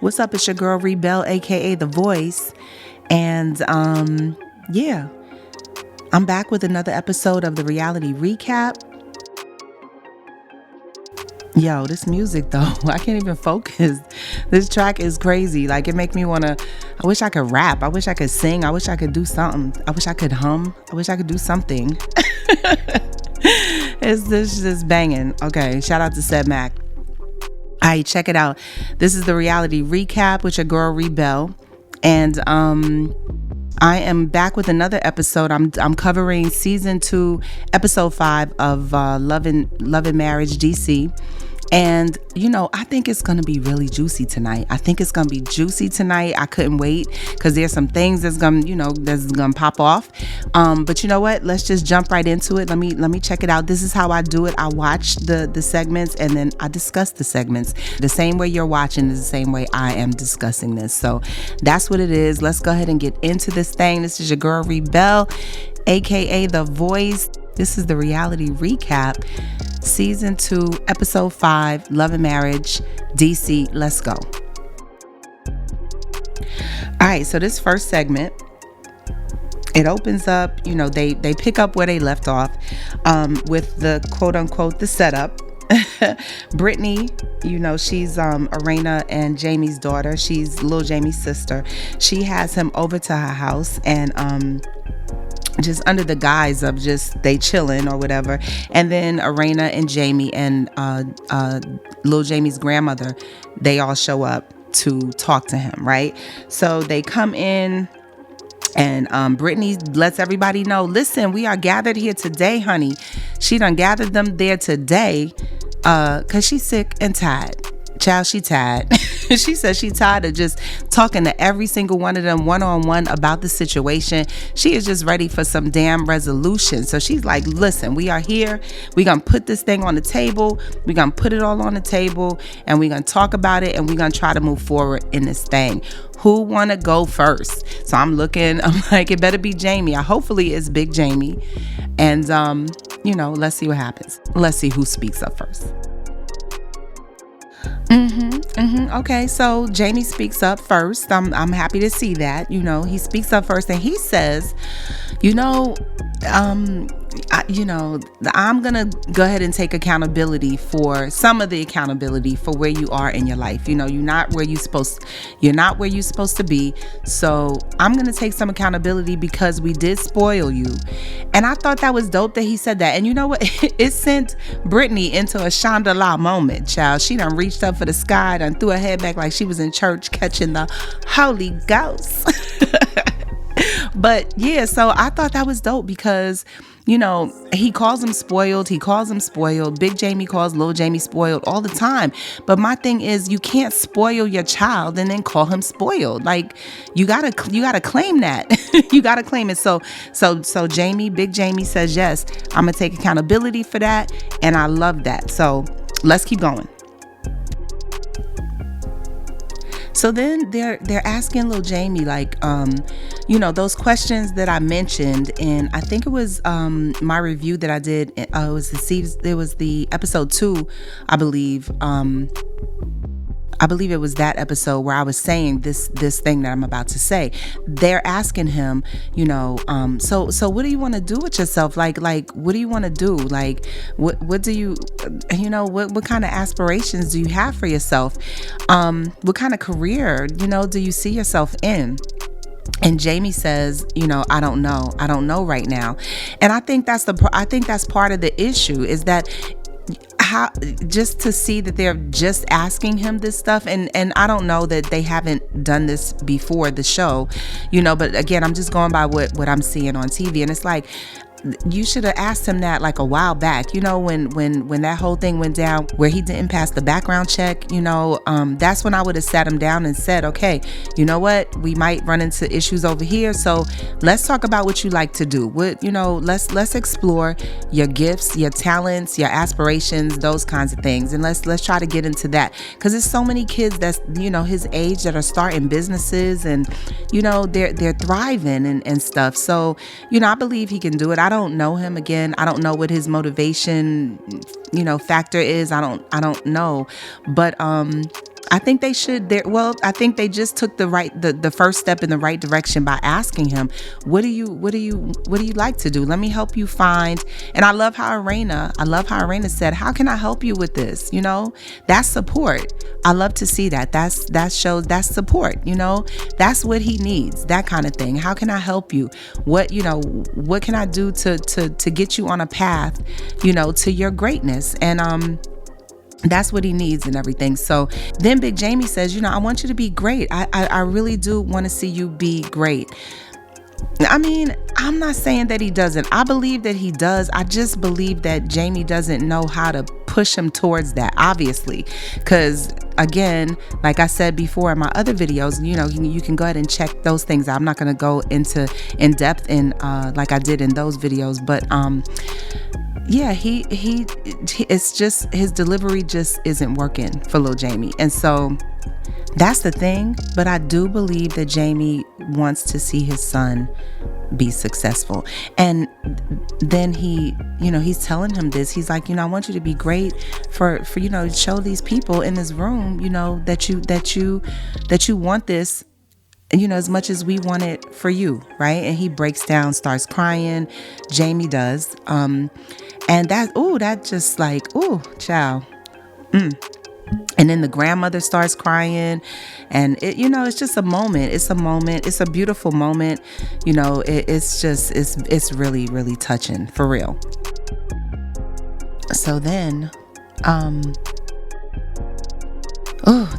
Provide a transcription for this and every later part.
What's up? It's your girl Rebel, aka The Voice. And yeah, I'm back with another episode of the reality recap. Yo, this music though, I can't even focus. This track is crazy. Like, it make me wanna, I wish I could rap. I wish I could sing. I wish I could do something. I wish I could hum. I wish I could do something. It's this just banging. Okay, shout out to Seb Mac. All right, check it out. This is the reality recap with your girl Rebel. And I am back with another episode. I'm covering season 2, episode 5 of Love and Marriage DC. And, you know, I think it's going to be really juicy tonight. I couldn't wait because there's some things that's going to pop off. But you know what? Let's just jump right into it. Let me check it out. This is how I do it. I watch the segments and then I discuss the segments. The same way you're watching is the same way I am discussing this. So that's what it is. Let's go ahead and get into this thing. This is your girl Rebel, aka The Voice. This is the reality recap. Season 2, episode 5, Love and Marriage, DC. Let's go. All right, so this first segment, it opens up, you know, they pick up where they left off with the quote unquote, the setup. Brittany, you know, she's Erana and Jamie's daughter. She's Lil Jamie's sister. She has him over to her house and just under the guise of just they chilling or whatever. And then Erana and Jamie and Lil Jamie's grandmother, they all show up to talk to him, right? So they come in and Brittany lets everybody know, listen, we are gathered here today, honey. She done gathered them there today because she's sick and tired. Child, she tired. She says she tired of just talking to every single one of them one-on-one about the situation. She is just ready for some damn resolution. So she's like, listen, we are here. We're going to put this thing on the table. We're going to put it all on the table and we're going to talk about it and we're going to try to move forward in this thing. Who want to go first? So I'm like, it better be Jamie. Hopefully it's Big Jamie. And, you know, let's see what happens. Let's see who speaks up first. Okay, so Jamie speaks up first. I'm happy to see that. You know, he speaks up first and he says, I'm gonna go ahead and take accountability for some of the accountability for where you are in your life. You know, you're not where you're supposed to be. So I'm gonna take some accountability because we did spoil you. And I thought that was dope that he said that. And you know what? It sent Brittany into a Chandelier moment, child. She done reached up for the sky, done threw her head back like she was in church catching the Holy Ghost. But yeah, so I thought that was dope because, you know, he calls him spoiled. Big Jamie calls Lil Jamie spoiled all the time. But my thing is, you can't spoil your child and then call him spoiled. Like, you gotta claim that. You gotta claim it. So Big Jamie says, yes, I'm gonna take accountability for that. And I love that. So let's keep going. So then they're asking Lil Jamie, like, you know, those questions that I mentioned, and I think it was my review that I did. It was the episode 2, I believe. I believe it was that episode where I was saying this thing that I'm about to say. They're asking him, you know, so what do you want to do with yourself? Like, what do you want to do? Like, what do you know, what kind of aspirations do you have for yourself? What kind of career, you know, do you see yourself in? And Jamie says, you know, I don't know right now. And I think that's part of the issue is that just to see that they're just asking him this stuff, and I don't know that they haven't done this before the show, you know, but again, I'm just going by what I'm seeing on TV, and it's like, you should have asked him that like a while back, you know, when that whole thing went down where he didn't pass the background check, you know, that's when I would have sat him down and said, okay, you know what, we might run into issues over here, so let's talk about what you like to do. What, you know, let's explore your gifts, your talents, your aspirations, those kinds of things, and let's try to get into that, because there's so many kids that's, you know, his age that are starting businesses and, you know, they're thriving and stuff. So, you know, I believe he can do it. I don't know him. Again, I don't know what his motivation, you know, factor is. I don't know, but I think they should there well, I think they just took the first step in the right direction by asking him, what do you like to do? Let me help you find. And I love how Arena said, how can I help you with this? That's support. I love to see that. That shows that's support, that's what he needs, that kind of thing. How can I help you? What can I do to get you on a path, to your greatness? And that's what he needs and everything. So then Big Jamie says, I want you to be great. I really do want to see you be great. I mean, I'm not saying that he doesn't. I believe that he does. I just believe that Jamie doesn't know how to push him towards that, obviously. Because again, like I said before in my other videos, you can go ahead and check those things out. I'm not going to go in depth in like I did in those videos. But yeah, he it's just his delivery just isn't working for Lil Jamie. And so that's the thing. But I do believe that Jamie wants to see his son be successful. And then he's telling him this. He's like, I want you to be great for show these people in this room, that you want this, as much as we want it for you, right? And he breaks down, starts crying. Jamie does. And that just like, child. And then the grandmother starts crying, and it's just a moment. It's a moment. It's a beautiful moment. It's really, really touching, for real. So then,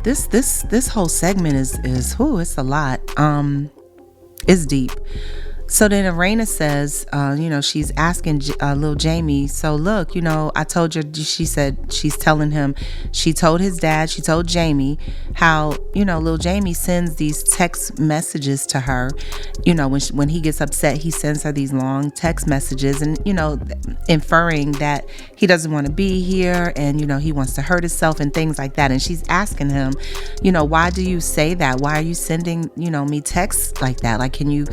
this whole segment is it's a lot. It's deep. So then Erana says, she's asking Lil Jamie, so look, I told you, she said, she's telling him, she told his dad, she told Jamie how, Lil Jamie sends these text messages to her, when he gets upset, he sends her these long text messages and, inferring that he doesn't want to be here and, he wants to hurt himself and things like that. And she's asking him, why do you say that? Why are you sending, me texts like that? Like, can you,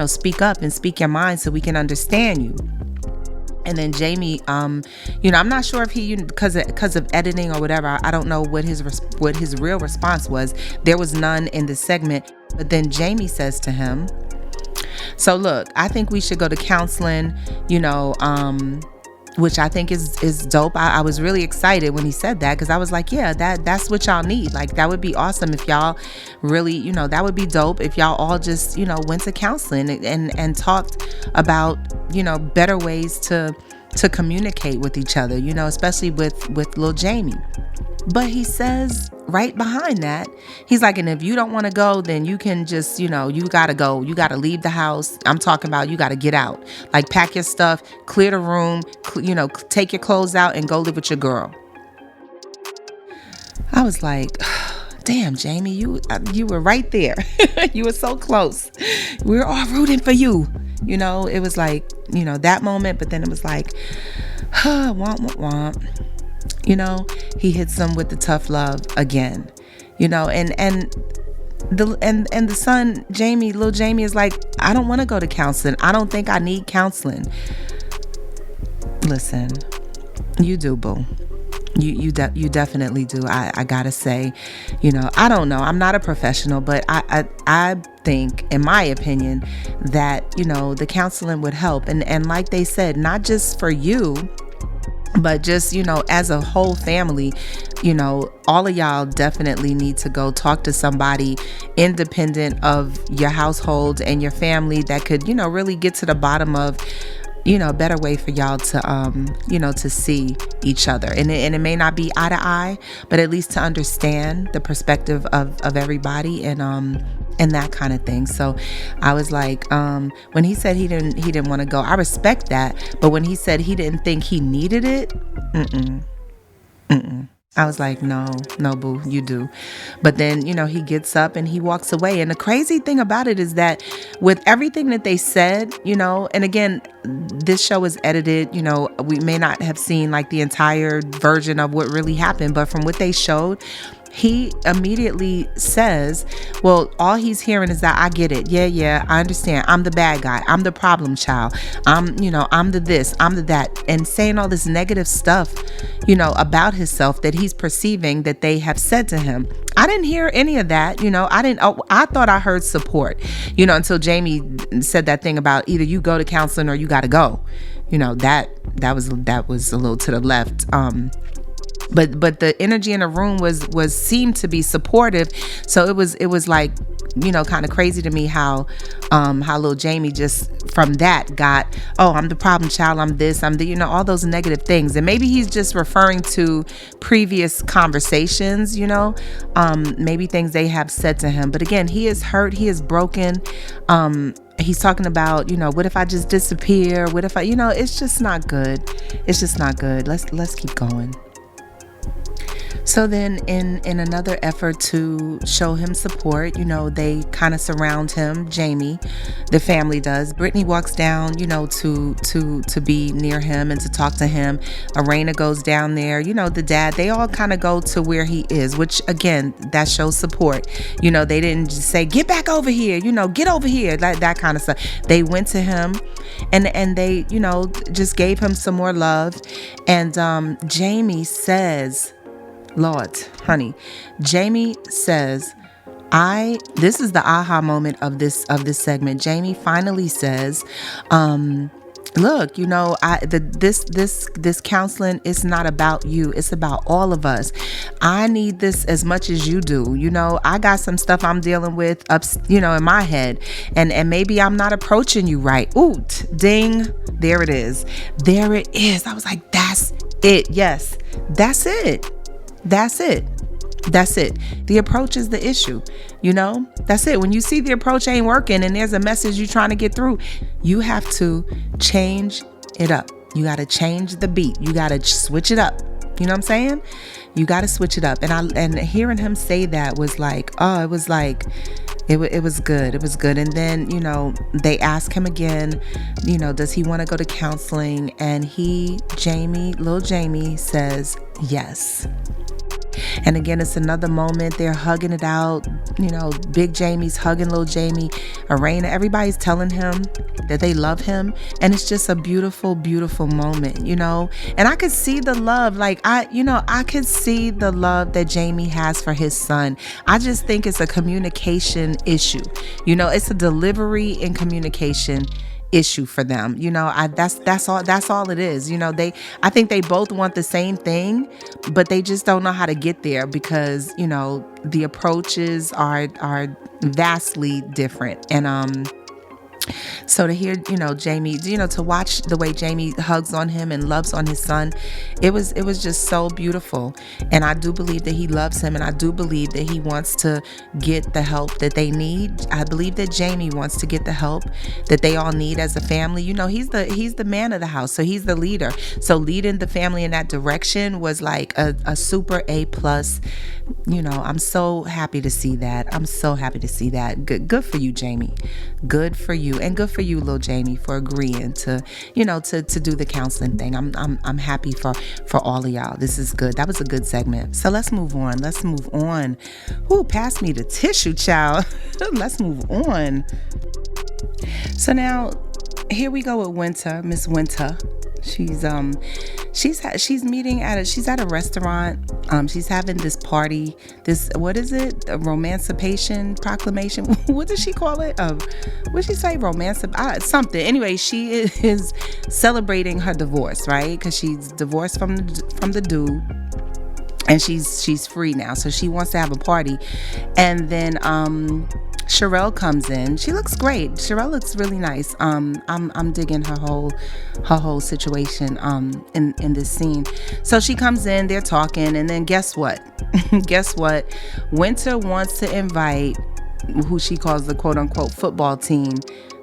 speak up and speak your mind so we can understand you? And then Jamie, I'm not sure if he, because of editing or whatever, I don't know what his real response was. There was none in the segment. But then Jamie says to him, so look, I think we should go to counseling, which I think is dope. I was really excited when he said that, because I was like, yeah, that's what y'all need. Like, that would be awesome if y'all really, that would be dope if y'all all just, went to counseling and talked about, better ways to communicate with each other, especially with Lil Jamie. But he says right behind that, he's like, and if you don't want to go, then you can just, you got to go. You got to leave the house. I'm talking about you got to get out. Like, pack your stuff, clear the room, take your clothes out and go live with your girl. I was like, damn, Jamie, you were right there. You were so close. We were all rooting for you. It was like, that moment. But then it was like, womp, womp, womp. He hits them with the tough love again, and the son, Jamie, Lil Jamie, is like, I don't want to go to counseling. I don't think I need counseling. Listen, you do, boo. You definitely do. I gotta say, I don't know. I'm not a professional, but I think, in my opinion, that, the counseling would help. And like they said, not just for you, but just, as a whole family, all of y'all definitely need to go talk to somebody independent of your household and your family that could, really get to the bottom of, a better way for y'all to, to see each other. And it may not be eye to eye, but at least to understand the perspective of everybody and that kind of thing. So I was like, when he said he didn't want to go, I respect that. But when he said he didn't think he needed it, I was like, no, boo, you do. But then, he gets up and he walks away. And the crazy thing about it is that with everything that they said, and again, this show is edited, we may not have seen like the entire version of what really happened, but from what they showed, he immediately says, well, all he's hearing is that I get it. Yeah, I understand. I'm the bad guy. I'm the problem child. I'm the this, I'm the that. And saying all this negative stuff, about himself that he's perceiving that they have said to him. I didn't hear any of that. I thought I heard support, until Jamie said that thing about either you go to counseling or you got to go. That was a little to the left. But the energy in the room was seemed to be supportive. So it was like, kind of crazy to me how little Jamie just from that got, oh, I'm the problem child, I'm this, I'm the, all those negative things. And maybe he's just referring to previous conversations, maybe things they have said to him. But again, he is hurt, he is broken. He's talking about, what if I just disappear? What if I, it's just not good. It's just not good. Let's keep going. So then in another effort to show him support, they kind of surround him, Jamie, the family does. Brittany walks down, to be near him and to talk to him. Erana goes down there, the dad, they all kind of go to where he is, which again, that shows support. They didn't just say, get back over here, get over here, that kind of stuff. They went to him and they, just gave him some more love. And Jamie says, Lord, honey, Jamie says, this is the aha moment of this segment. Jamie finally says, look, this counseling is not about you. It's about all of us. I need this as much as you do. I got some stuff I'm dealing with in my head, and maybe I'm not approaching you right. Ooh, ding. There it is. There it is. I was like, that's it. Yes, that's it. That's it. That's it. The approach is the issue. That's it. When you see the approach ain't working and there's a message you're trying to get through, you have to change it up. You got to change the beat. You got to switch it up. You know what I'm saying? You got to switch it up. And hearing him say that was like, oh, it was like, it was good. It was good. And then, they ask him again, does he want to go to counseling? And little Jamie says yes. And again, it's another moment. They're hugging it out. Big Jamie's hugging little Jamie. Erana, everybody's telling him that they love him. And it's just a beautiful, beautiful moment, And I could see the love. Like, I could see the love that Jamie has for his son. I just think it's a communication issue. It's a delivery and communication issue for them. That's all it is. I think they both want the same thing, but they just don't know how to get there because, the approaches are vastly different. And so to hear, Jamie, to watch the way Jamie hugs on him and loves on his son, it was just so beautiful. And I do believe that he loves him, and I do believe that he wants to get the help that they need. I believe that Jamie wants to get the help that they all need as a family. He's the man of the house, so he's the leader. So leading the family in that direction was like a super A+. I'm so happy to see that. I'm so happy to see that. Good for you, Jamie. Good for you. And good for you, little Jamie, for agreeing to do the counseling thing. I'm happy for all of y'all. This is good. That was a good segment. So let's move on. Ooh, pass me the tissue, child. Let's move on. So now here we go with Winter, Miss Winter. She's at a restaurant. She's having this party. What is it? A Romancipation Proclamation. What does she call it? What did she say? Something. Anyway, she is celebrating her divorce, right? Because she's divorced from the dude. And she's free now, so she wants to have a party. And then Sharrell comes in. She looks great. Sharrell looks really nice. I'm digging her whole situation in this scene. So she comes in, they're talking, and then guess what? Guess what? Winter wants to invite who she calls the quote unquote football team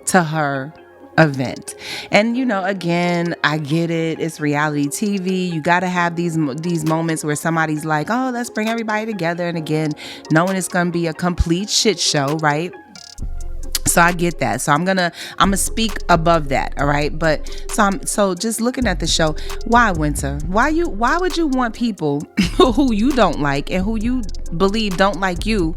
to her event. And again, I get it, it's reality TV. You got to have these moments where somebody's like, oh, let's bring everybody together, and again, knowing it's gonna be a complete shit show, right? So I get that. So I'm gonna speak above that. All right. But so just looking at the show, why Winter? Why would you want people who you don't like and who you believe don't like you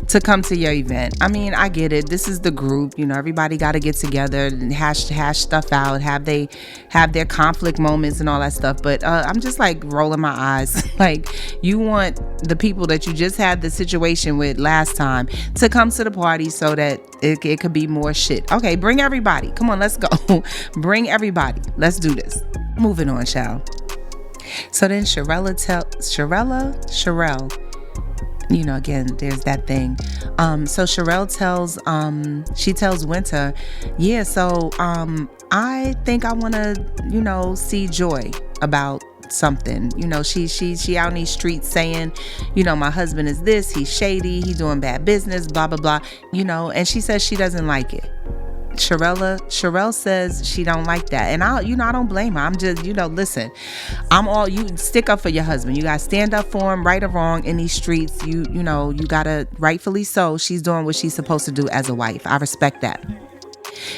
to come to your event? I mean, I get it. This is the group, everybody got to get together and hash stuff out, have their conflict moments and all that stuff. But I'm just like rolling my eyes. Like, you want the people that you just had the situation with last time to come to the party so that it could be more shit. Okay, bring everybody. Come on, let's go. Bring everybody. Let's do this. Moving on, shall. So then Sharrell, again, there's that thing. So Sharrell tells Winter, yeah, so I think I want to, see Joy about something. She out in these streets saying, my husband is this, he's shady, he's doing bad business, blah, blah, blah, and she says she doesn't like it. Sharrell says she don't like that. And I don't blame her. I'm just, listen, you stick up for your husband. You gotta stand up for him, right or wrong, in these streets. You gotta, rightfully so, she's doing what she's supposed to do as a wife. I respect that.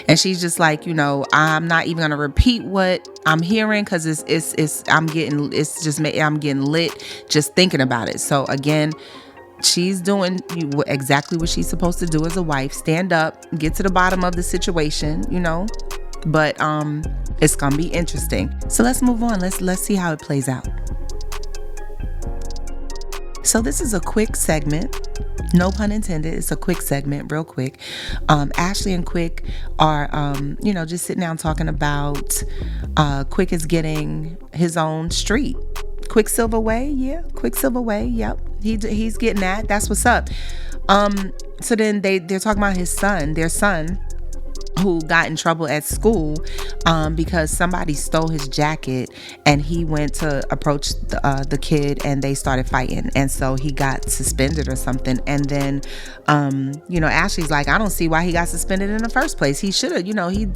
And she's just like, I'm not even gonna repeat what I'm hearing, because I'm getting lit just thinking about it. So again, she's doing exactly what she's supposed to do as a wife. Stand up, get to the bottom of the situation, but it's gonna be interesting. So let's move on. Let's see how it plays out. So this is a quick segment. No pun intended. It's a quick segment, real quick. Ashley and Quick are, just sitting down talking about Quick is getting his own street. Quicksilver Way, yeah. Quicksilver Way, yep. He's getting that. That's what's up. So then they're talking about their son, who got in trouble at school because somebody stole his jacket, and he went to approach the kid, and they started fighting, and so he got suspended or something. And then Ashley's like, I don't see why he got suspended in the first place. He should have, he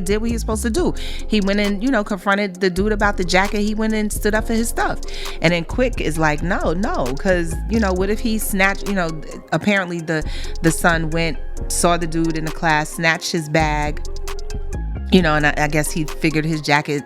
did what he was supposed to do. He went and confronted the dude about the jacket. He went and stood up for his stuff. And then Quick is like, no, because what if he snatched, apparently the son saw the dude in the class, snatched his bag, and I guess he figured his jacket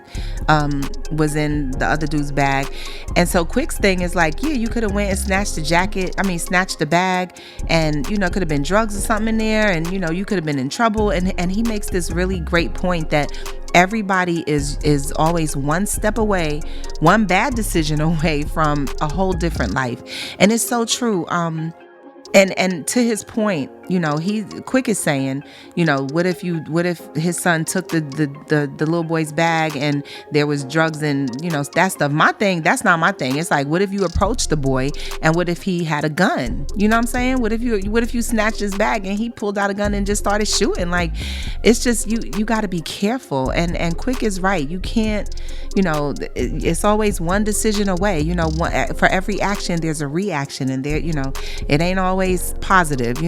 was in the other dude's bag. And so Quick's thing is like, yeah, you could have went and snatched the bag, and could have been drugs or something in there, and you could have been in trouble. And he makes this really great point that everybody is always one step away, one bad decision away from a whole different life. And it's so true. And to his point, Quick is saying, what if his son took the little boy's bag and there was drugs and, that stuff. That's not my thing. It's like, what if you approached the boy, and what if he had a gun? You know what I'm saying? What if you snatched his bag and he pulled out a gun and just started shooting? Like, it's just, you got to be careful. And Quick is right. You can't, it's always one decision away. For every action, there's a reaction, and there, it ain't always positive,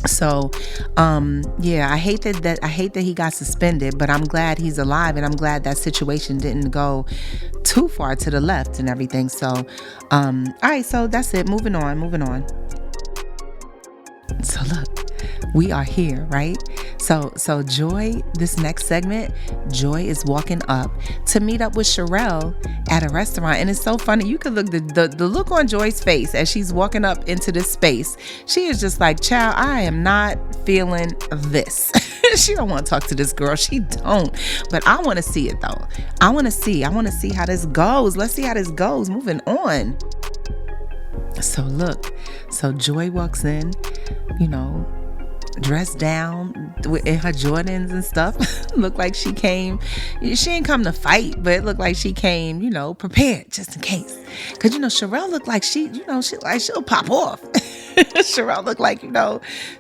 So, I hate that he got suspended, but I'm glad he's alive, and I'm glad that situation didn't go too far to the left and everything. So, all right, so that's it. Moving on. So look, we are here, right? So Joy, this next segment, Joy is walking up to meet up with Sharrell at a restaurant. And it's so funny. You could look, the look on Joy's face as she's walking up into this space. She is just like, child, I am not feeling this. She don't want to talk to this girl. She don't. But I want to see it though. I want to see how this goes. Let's see how this goes. Moving on. So look, Joy walks in, dressed down in her Jordans and stuff. Looked like she ain't come to fight, but it looked like she came, prepared just in case. Cause Sharrell looked like she'll pop off. Sharrell looked like,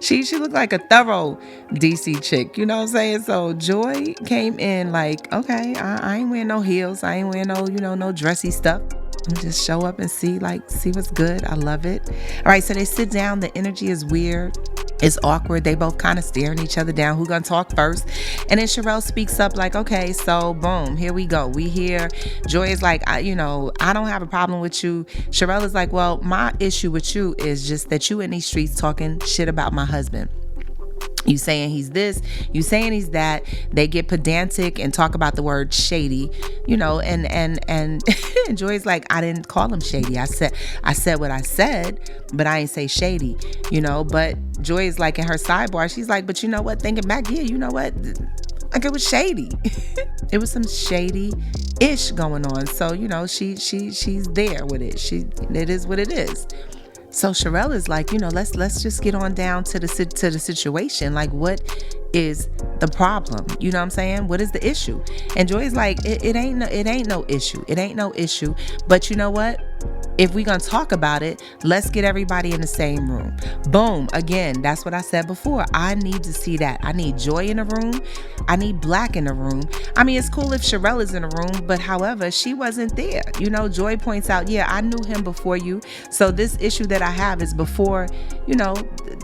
she looked like a thorough DC chick, you know what I'm saying? So Joy came in like, okay, I ain't wearing no heels. I ain't wearing no, no dressy stuff. And just show up and see what's good. I love it. All right, so they sit down. The energy is weird. It's awkward. They both kind of staring each other down. Who gonna talk first? And then Sharrell speaks up like, okay, so boom, here we go. We here. Joy is like, I don't have a problem with you. Sharrell is like, well, my issue with you is just that you in these streets talking shit about my husband. You saying he's this, you saying he's that. They get pedantic and talk about the word shady, and Joy's like, I didn't call him shady. I said what I said, but I ain't say shady, but Joy is like in her sidebar, she's like, but you know what, thinking back, yeah, you know what? Like, it was shady. It was some shady-ish going on. So, she's there with it. It is what it is. So Sharrell is like, let's just get on down to the situation. Like, what is the problem? You know what I'm saying? What is the issue? And Joy's like, it ain't no issue. It ain't no issue. But you know what? If we gonna talk about it, let's get everybody in the same room. Boom. Again, that's what I said before. I need to see that. I need Joy in the room. I need Black in the room. I mean, it's cool if Sharrell is in the room, but however, she wasn't there. Joy points out, yeah, I knew him before you. So this issue that I have is before,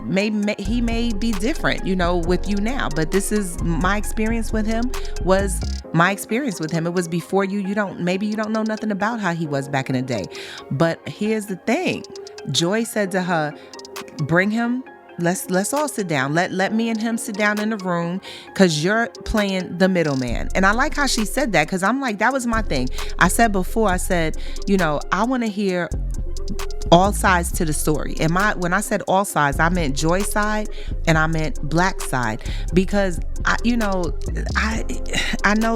maybe he may be different, with you now. But this is my experience with him. It was before you. Maybe you don't know nothing about how he was back in the day. But here's the thing. Joy said to her, bring him. Let's all sit down. Let me and him sit down in the room, because you're playing the middleman. And I like how she said that, because I'm like, that was my thing. I said before, I want to hear all sides to the story. And when I said all sides, I meant Joy's side and I meant Black's side, because I know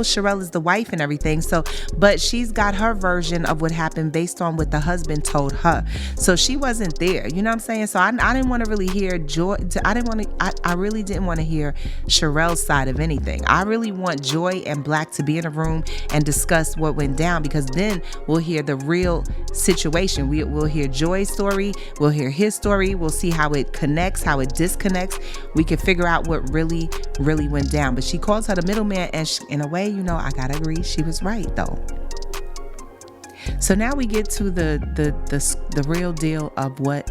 Sharrell is the wife and everything. So, but she's got her version of what happened based on what the husband told her. So she wasn't there. You know what I'm saying? So I didn't want to really hear Joy. I really didn't want to hear Sharrell's side of anything. I really want Joy and Black to be in a room and discuss what went down, because then we'll hear the real situation. We'll hear Joy's story. We'll hear his story. We'll see how it connects, how it disconnects. We can figure out what really went down. But she calls her the middleman, and in a way, I gotta agree, she was right though. So now we get to the real deal of what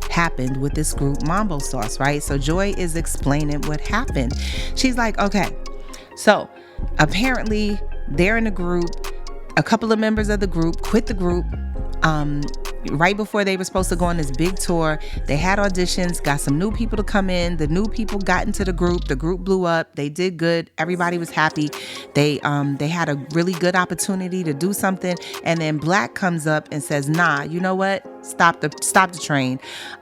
happened with this group Mambo Sauce, right? So Joy is explaining what happened. She's like, okay, so apparently they're in a group. A couple of members of the group quit the group right before they were supposed to go on this big tour. They had auditions, got some new people to come in. The new people got into the group blew up. They did good. Everybody was happy. They had a really good opportunity to do something. And then Black comes up and says, nah, you know what? Stop the train.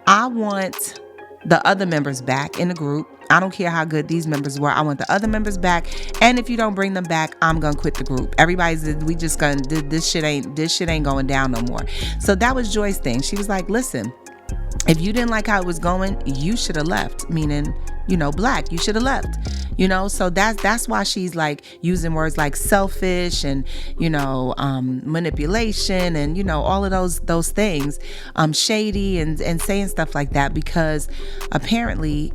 I want the other members back in the group. I don't care how good these members were. I want the other members back. And if you don't bring them back, I'm going to quit the group. This shit ain't going down no more. So that was Joy's thing. She was like, listen, if you didn't like how it was going, you should have left. Meaning, Black, you should have left. So that's why she's like using words like selfish and, manipulation and, all of those things, shady and saying stuff like that, because apparently,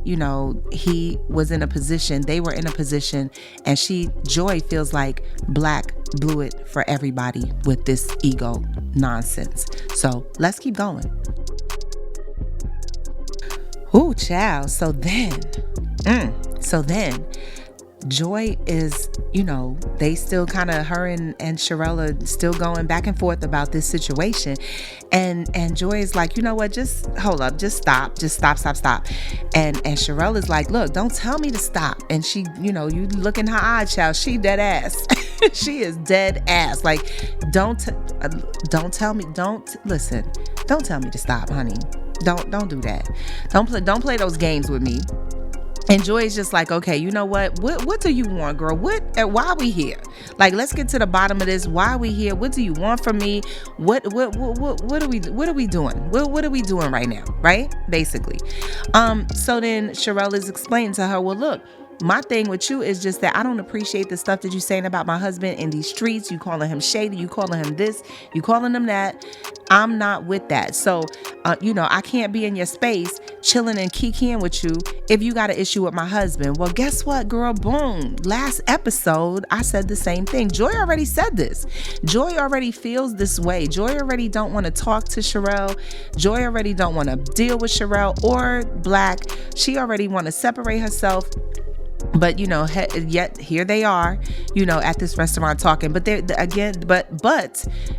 he was in a position, they were in a position, and Joy feels like Black blew it for everybody with this ego nonsense. So let's keep going. Ooh, child. So then Joy is, they still kind of, her and Sharrell are still going back and forth about this situation. And Joy is like, you know what, just hold up, just stop. And Sharrell is like, look, don't tell me to stop. And she, you look in her eye, child, she dead ass. She is dead ass. Like, don't tell me to stop, honey. Don't do that. Don't play those games with me. And Joy is just like, okay, you know what do you want, girl? Why are we here? Like, let's get to the bottom of this. Why are we here? What do you want from me? What are we doing? What are we doing right now? Right? Basically. So then Sharrell is explaining to her, well, look, my thing with you is just that I don't appreciate the stuff that you're saying about my husband in these streets. You calling him shady. You calling him this. You calling him that. I'm not with that. So, I can't be in your space chilling and kikiing with you if you got an issue with my husband. Well, guess what, girl? Boom. Last episode, I said the same thing. Joy already said this. Joy already feels this way. Joy already don't want to talk to Sharrell. Joy already don't want to deal with Sharrell or Black. She already want to separate herself But yet here they are, at this restaurant talking. But again, but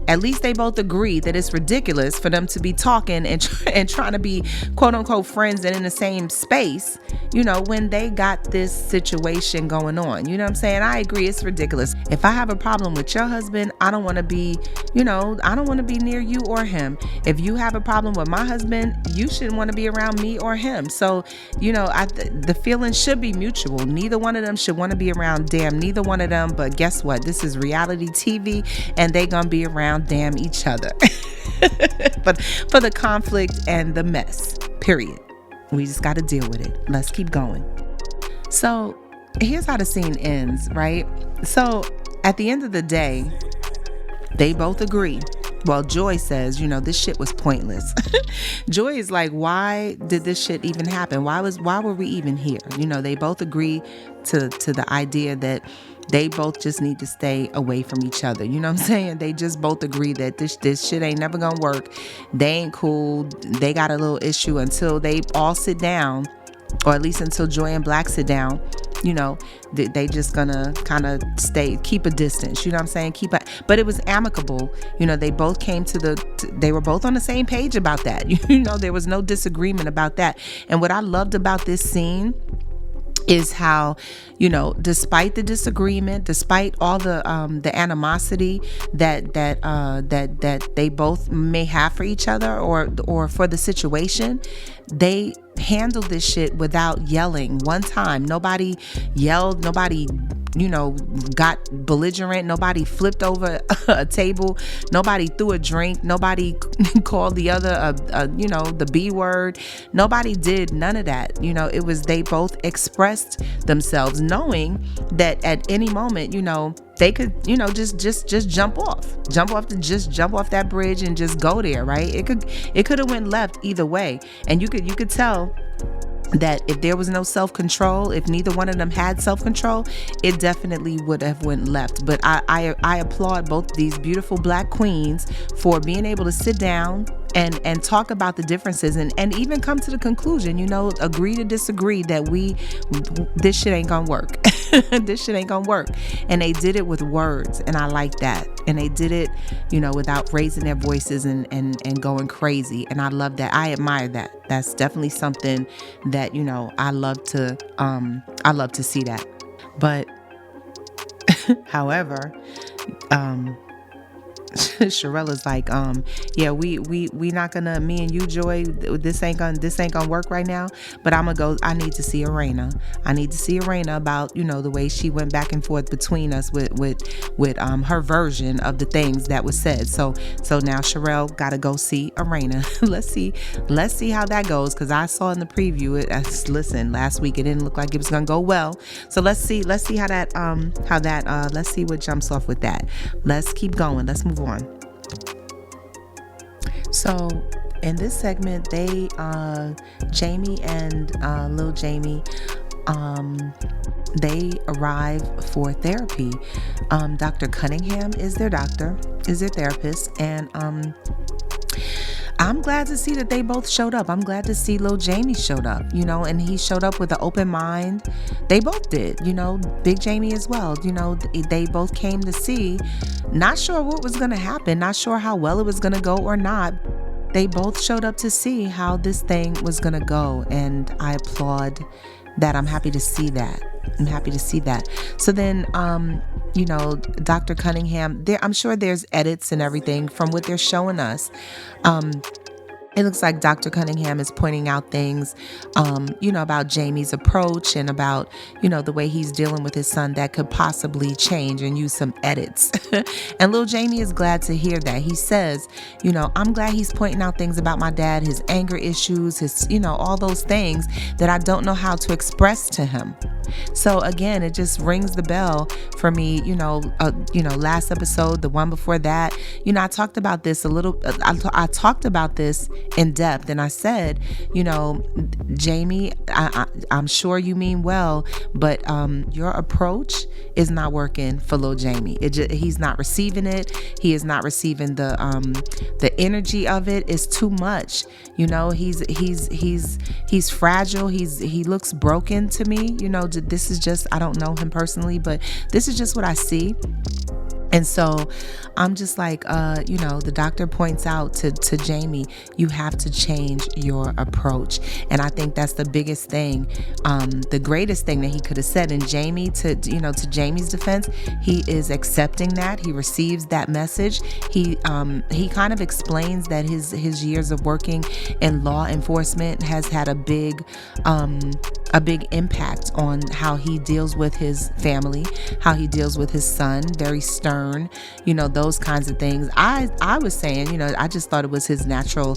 at least they both agree that it's ridiculous for them to be talking and trying to be quote unquote friends and in the same space, when they got this situation going on. You know what I'm saying? I agree, it's ridiculous. If I have a problem with your husband, I don't want to be, I don't want to be near you or him. If you have a problem with my husband, you shouldn't want to be around me or him. So, the feelings should be mutual. Neither one of them should want to be around neither one of them. But guess what? This is reality TV, and they gonna be around each other. But for the conflict and the mess, period. We just got to deal with it. Let's keep going. So here's how the scene ends, right? So at the end of the day, they both agree. Well, Joy says, this shit was pointless. Joy is like, why did this shit even happen? Why were we even here? They both agree to the idea that they both just need to stay away from each other. You know what I'm saying? They just both agree that this shit ain't never gonna work. They ain't cool. They got a little issue until they all sit down, or at least until Joy and Black sit down. They just gonna kind of keep a distance. You know what I'm saying? But it was amicable. They both came they were both on the same page about that. There was no disagreement about that. And what I loved about this scene is how, despite the disagreement, despite all the animosity that they both may have for each other or for the situation, they handled this shit without yelling one time. Nobody yelled, nobody got belligerent, nobody flipped over a table, nobody threw a drink, nobody called the other the B word. Nobody did none of that. It was, they both expressed themselves knowing that at any moment, they could, just jump off that bridge and just go there, right? It could have went left either way. And you could tell that if there was no self-control, if neither one of them had self-control, it definitely would have went left. But I applaud both these beautiful Black queens for being able to sit down and talk about the differences and even come to the conclusion, agree to disagree that this shit ain't gonna work. This shit ain't gonna work. And they did it with words, and I like that. And they did it, without raising their voices and going crazy. And I love that. I admire that. That's definitely something that, I love to see that. But however, Sharrell is like, yeah, we not gonna, me and you, Joy, this ain't gonna work right now, but I need to see Erana. I need to see Erana about, the way she went back and forth between us with her version of the things that was said. So now Sharrell gotta go see Erana. Let's see how that goes, because I saw in the preview listen, last week it didn't look like it was gonna go well. So let's see how that let's see what jumps off with that. Let's keep going. Let's move on. So in this segment, Jamie and Lil Jamie, they arrive for therapy. Dr. Cunningham is their therapist, and I'm glad to see that they both showed up. I'm glad to see Lil Jamie showed up, and he showed up with an open mind. They both did, Big Jamie as well. They both came to see, not sure what was going to happen, not sure how well it was going to go or not. They both showed up to see how this thing was going to go, and I applaud that. I'm happy to see that. So then, Dr. Cunningham, I'm sure there's edits and everything from what they're showing us. It looks like Dr. Cunningham is pointing out things, about Jamie's approach and about, the way he's dealing with his son that could possibly change and use some edits. And Lil Jamie is glad to hear that. He says, I'm glad he's pointing out things about my dad, his anger issues, his, all those things that I don't know how to express to him. So again, it just rings the bell for me, last episode, the one before that, I talked about this a little, I talked about this in depth. And I said, Jamie, I'm sure you mean well, but your approach is not working for little Jamie. He's not receiving it. He is not receiving the energy of it. Is too much. He's fragile. He looks broken to me. This is just, I don't know him personally, but this is just what I see. And so I'm just like, the doctor points out to Jamie, you have to change your approach. And I think that's the biggest thing, the greatest thing that he could have said. And Jamie, to Jamie's defense, he is accepting that. He receives that message. He kind of explains that his years of working in law enforcement has had a big impact on how he deals with his family, how he deals with his son, very stern, those kinds of things. I was saying, I just thought it was his natural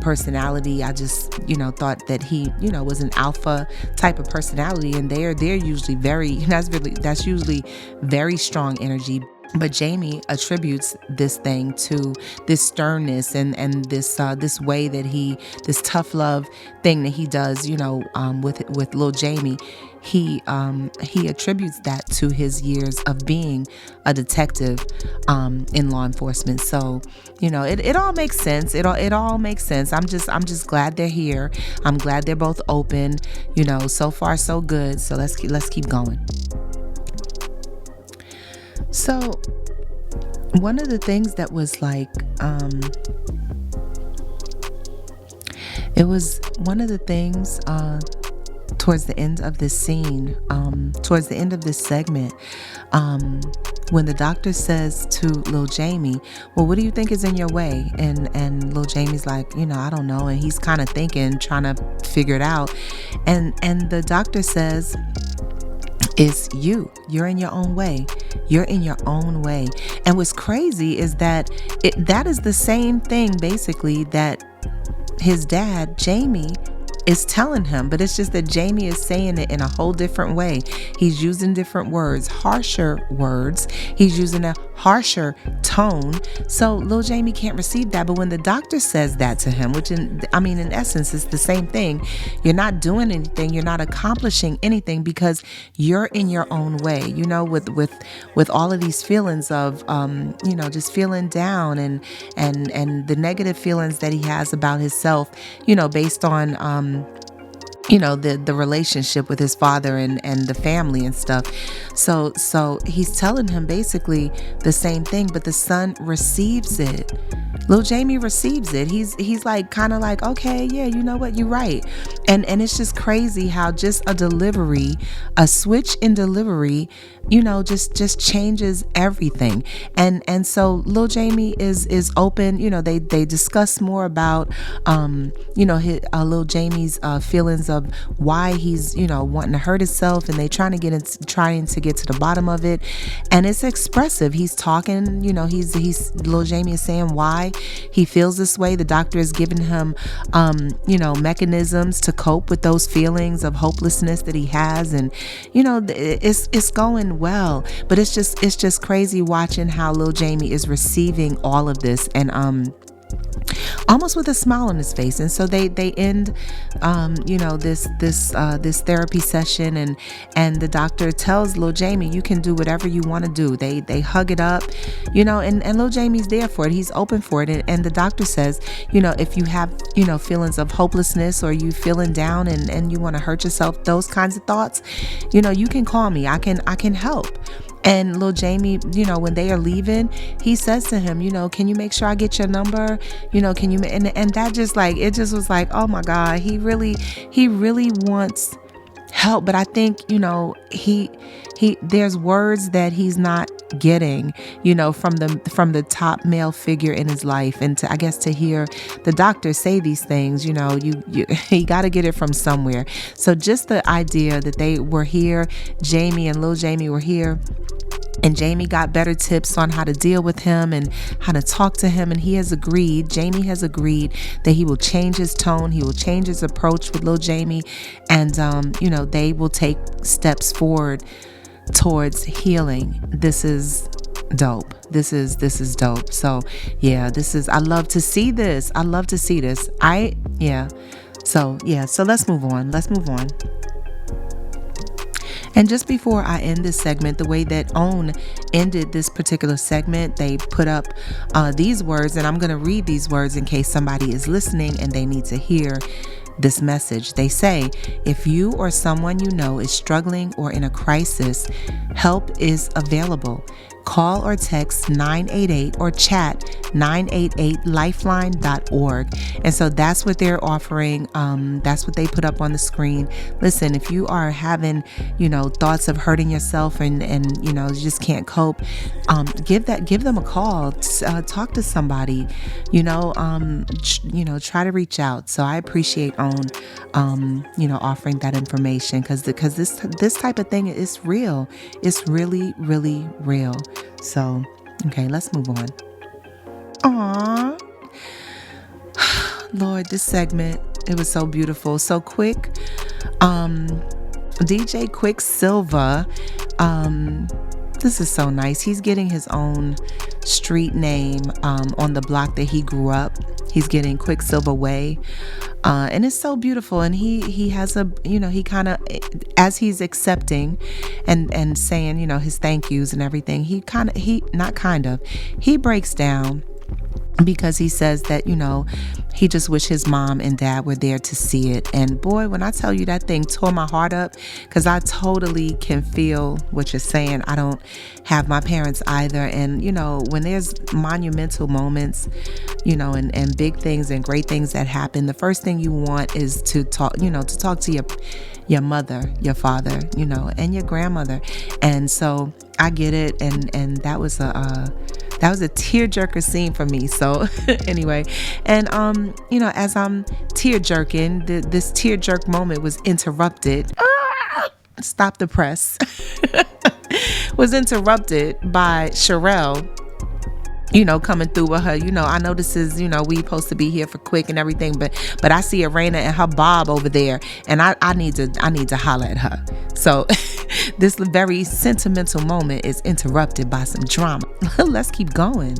personality. I just, thought that he, was an alpha type of personality, and they're usually that's usually very strong energy. But Jamie attributes this thing to this sternness and this way that this tough love thing that he does, with little Jamie. He attributes that to his years of being a detective in law enforcement. So, it all makes sense. It all makes sense. I'm just glad they're here. I'm glad they're both open. So far so good. So let's keep going. So one of the things that was like, it was one of the things towards the end of this scene, towards the end of this segment, when the doctor says to Lil Jamie, well, what do you think is in your way? And Lil Jamie's like, I don't know. And he's kind of thinking, trying to figure it out. And the doctor says, it's you're in your own way. You're in your own way. And what's crazy is that that is the same thing basically that his dad, Jamie, is telling him, but it's just that Jamie is saying it in a whole different way. He's using different words, harsher words. He's using a harsher tone. So Lil Jamie can't receive that. But when the doctor says that to him, which in essence is the same thing, you're not doing anything. You're not accomplishing anything because you're in your own way, with all of these feelings of, just feeling down and the negative feelings that he has about himself, based on, the relationship with his father and the family and stuff. So he's telling him basically the same thing, but the son receives it. Lil Jamie receives it. He's like, kind of like, okay, yeah, you know what, you're right. And it's just crazy how just a switch in delivery, just changes everything. And so Lil Jamie is open. They discuss more about, Lil Jamie's feelings of why he's, wanting to hurt himself, and they trying to get to the bottom of it. And it's expressive. He's talking, Lil Jamie is saying why he feels this way. The doctor is giving him, mechanisms to cope with those feelings of hopelessness that he has. And, it's going well, but it's just crazy watching how Lil Jamie is receiving all of this and, almost with a smile on his face. And so they end this therapy session, and the doctor tells Lil Jamie, you can do whatever you want to do. They hug it up, and Lil Jamie's there for it. He's open for it. And the doctor says, if you have feelings of hopelessness, or you feeling down and you want to hurt yourself, those kinds of thoughts, you can call me. I can help. And Lil Jamie, when they are leaving, he says to him, can you make sure I get your number? Can you, and that just like, it just was like, oh my God, he really wants help. But I think, he there's words that he's not getting, from the top male figure in his life. And to hear the doctor say these things, you got to get it from somewhere. So just the idea that they were here, Jamie and Lil Jamie were here, and Jamie got better tips on how to deal with him and how to talk to him. And Jamie has agreed that he will change his tone. He will change his approach with Lil Jamie. And, they will take steps forward towards healing. This is dope. This is dope. So yeah, I love to see this. So let's move on. And just before I end this segment, the way that OWN ended this particular segment, they put up these words, and I'm going to read these words in case somebody is listening and they need to hear this message. They say, if you or someone you know is struggling or in a crisis, help is available. Call or text 988 or chat 988lifeline.org. And so that's what they're offering. That's what they put up on the screen. Listen, if you are having, thoughts of hurting yourself and you just can't cope, give them a call. Talk to somebody, try to reach out. So I appreciate OWN, offering that information because this type of thing is real. It's really, really real. So, okay, let's move on. Aww. Lord, this segment, it was so beautiful, so quick. DJ Quicksilver, this is so nice. He's getting his own street name on the block that he grew up. He's getting Quicksilver Way. And it's so beautiful. And he has he kind of, as he's accepting and saying, his thank yous and everything, he breaks down because he says that, he just wished his mom and dad were there to see it. And boy, when I tell you that thing tore my heart up, because I totally can feel what you're saying. I don't have my parents either. And, when there's monumental moments, and big things and great things that happen, the first thing you want is to talk to your mother, your father, and your grandmother. And so I get it. And that was a tearjerker scene for me. So anyway, and as I'm tear jerking, this tear jerk moment was interrupted. Stop the press. Was interrupted by Sharrell, coming through with her, I know this is, we supposed to be here for quick and everything, but I see Erana and her Bob over there, and I need to holler at her. So this very sentimental moment is interrupted by some drama. Let's keep going.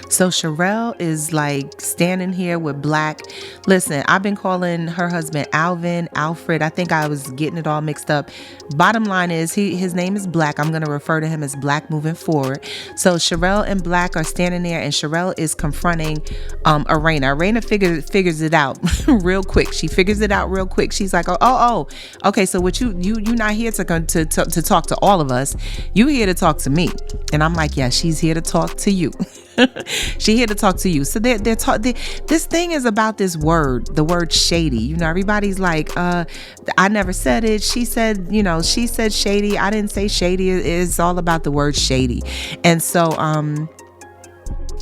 So Sharrell is like standing here with Black. Listen, I've been calling her husband Alvin, Alfred. I think I was getting it all mixed up. Bottom line is his name is Black. I'm going to refer to him as Black moving forward. So Sharrell and Black are standing there, and Sharrell is confronting Erana. Erana figures it out real quick. She figures it out real quick. She's like, oh, okay. So what you not here to talk to all of us. You here to talk to me. And I'm like, yeah, she's here to talk to you. She here to talk to you. So this thing is about this word, the word shady. Everybody's like, I never said it. She said, she said shady. I didn't say shady. It's all about the word shady. And so,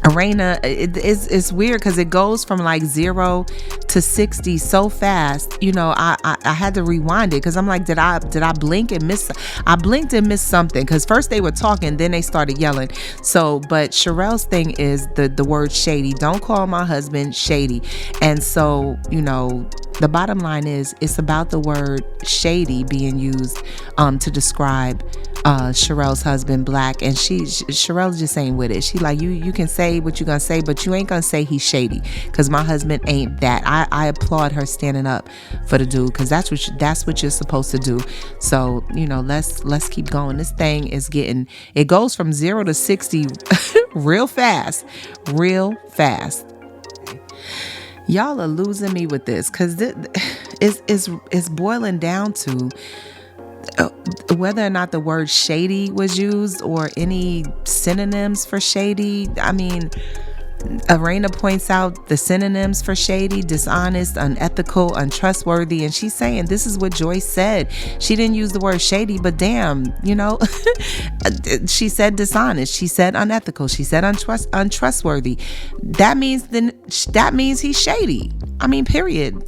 Erana, it's weird because it goes from like 0 to 60 so fast. I had to rewind it because I'm like, did I blink and miss? I blinked and missed something because first they were talking, then they started yelling. So, but Sharrell's thing is the word shady. Don't call my husband shady. And so, the bottom line is it's about the word shady being used to describe Sharrell's husband Black, and Sharrell's just saying with it. She like, you can say what you gonna say, but you ain't gonna say he's shady because my husband ain't that. I applaud her standing up for the dude because that's what you're supposed to do. So let's keep going. This thing is it goes from 0 to 60 real fast. Y'all are losing me with this because it's boiling down to whether or not the word shady was used or any synonyms for shady. I mean, Erana points out the synonyms for shady: dishonest, unethical, untrustworthy. And she's saying this is what Joyce said. She didn't use the word shady, but damn, she said dishonest. She said unethical. She said untrustworthy. That means he's shady. I mean, period.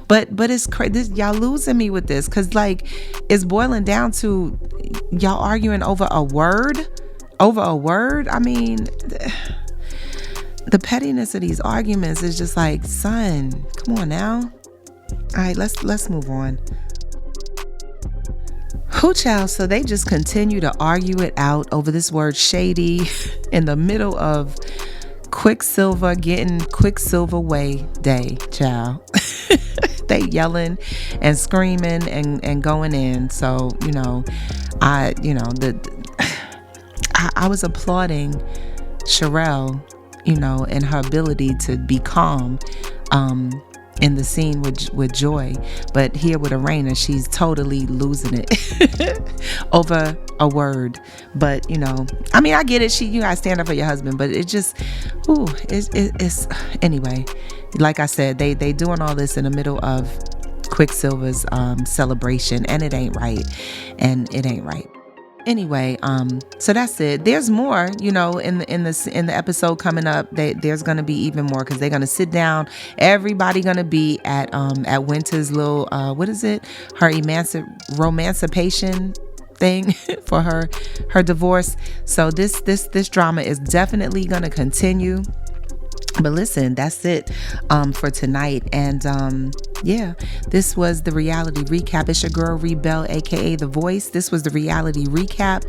but it's crazy. Y'all losing me with this because like it's boiling down to y'all arguing over a word. I mean, the pettiness of these arguments is just like, son, come on now. All right, let's move on. Who child? So they just continue to argue it out over this word shady in the middle of Quicksilver getting Quicksilver Way Day, child. They yelling and screaming and going in. So, I was applauding Sharrell, and her ability to be calm in the scene with Joy. But here with Erana, she's totally losing it over a word. But, I get it. You gotta stand up for your husband, but it just, it's anyway, like I said, they doing all this in the middle of Quicksilver's celebration, and it ain't right. Anyway, so that's it. There's more, in the episode coming up. There's gonna be even more, because they're gonna sit down. Everybody gonna be at Winter's little what is it? Her romancipation thing for her divorce. So this drama is definitely gonna continue. But listen, that's it for tonight. And this was the reality recap. It's your girl Rebel, aka The Voice. This was the reality recap,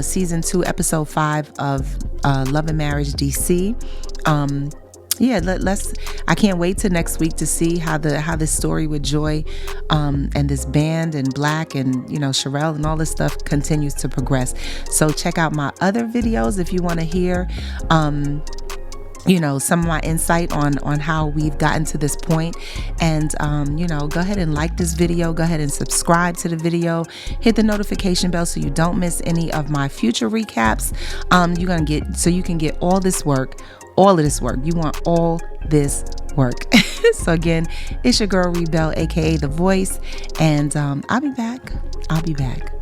season 2, episode 5 of Love and Marriage DC. I can't wait till next week to see how this story with Joy and this band and Black and Sharrell and all this stuff continues to progress. So check out my other videos if you want to hear some of my insight on how we've gotten to this point. And go ahead and like this video, go ahead and subscribe to the video, hit the notification bell so you don't miss any of my future recaps. You can get all of this work. You want all this work. So again, it's your girl Rebel, aka The Voice, and I'll be back.